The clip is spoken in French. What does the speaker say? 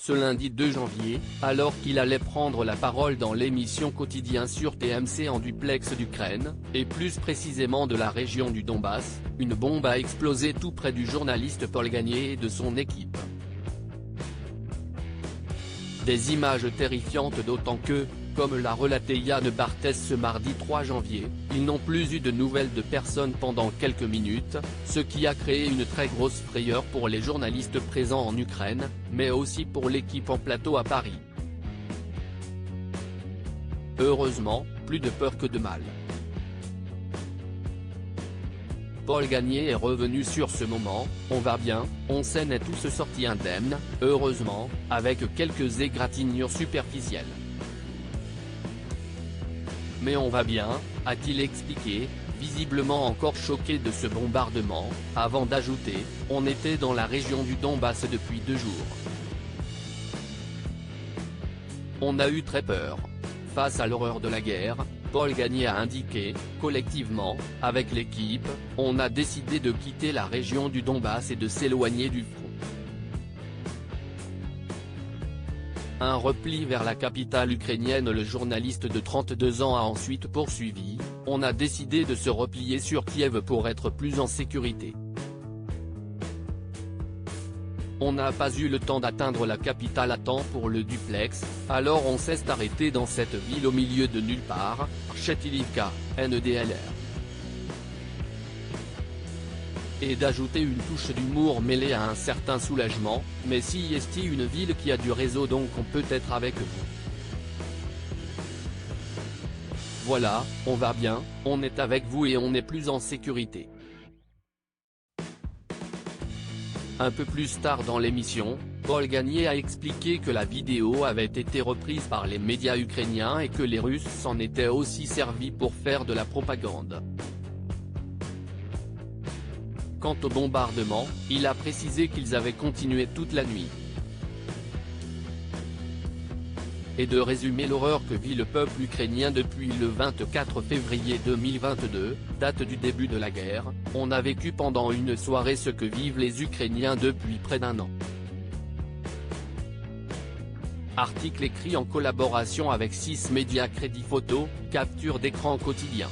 ce lundi 2 janvier, alors qu'il allait prendre la parole dans l'émission Quotidien sur TMC en duplex d'Ukraine, et plus précisément de la région du Donbass, une bombe a explosé tout près du journaliste Paul Gagné et de son équipe. Des images terrifiantes d'autant que, comme l'a relaté Yann Barthès ce mardi 3 janvier, ils n'ont plus eu de nouvelles de personne pendant quelques minutes, ce qui a créé une très grosse frayeur pour les journalistes présents en Ukraine, mais aussi pour l'équipe en plateau à Paris. Heureusement, plus de peur que de mal. Paul Gagné est revenu sur ce moment, on va bien, on s'en est tous sortis indemnes, heureusement, avec quelques égratignures superficielles. Mais on va bien, a-t-il expliqué, visiblement encore choqué de ce bombardement, avant d'ajouter, on était dans la région du Donbass depuis 2 jours. On a eu très peur. Face à l'horreur de la guerre, Paul Gagné a indiqué, collectivement, avec l'équipe, on a décidé de quitter la région du Donbass et de s'éloigner du front. Un repli vers la capitale ukrainienne. Le journaliste de 32 ans a ensuite poursuivi, on a décidé de se replier sur Kiev pour être plus en sécurité. On n'a pas eu le temps d'atteindre la capitale à temps pour le duplex, alors on s'est arrêté dans cette ville au milieu de nulle part, Chetilivka, NDLR. Et d'ajouter une touche d'humour mêlée à un certain soulagement, mais si est une ville qui a du réseau donc on peut être avec vous. Voilà, on va bien, on est avec vous et on est plus en sécurité. Un peu plus tard dans l'émission, Paul Gagné a expliqué que la vidéo avait été reprise par les médias ukrainiens et que les Russes s'en étaient aussi servis pour faire de la propagande. Quant au bombardement, il a précisé qu'ils avaient continué toute la nuit. Et de résumer l'horreur que vit le peuple ukrainien depuis le 24 février 2022, date du début de la guerre, on a vécu pendant une soirée ce que vivent les Ukrainiens depuis près d'1 an. Article écrit en collaboration avec 6 médias. Crédit photo, capture d'écran quotidien.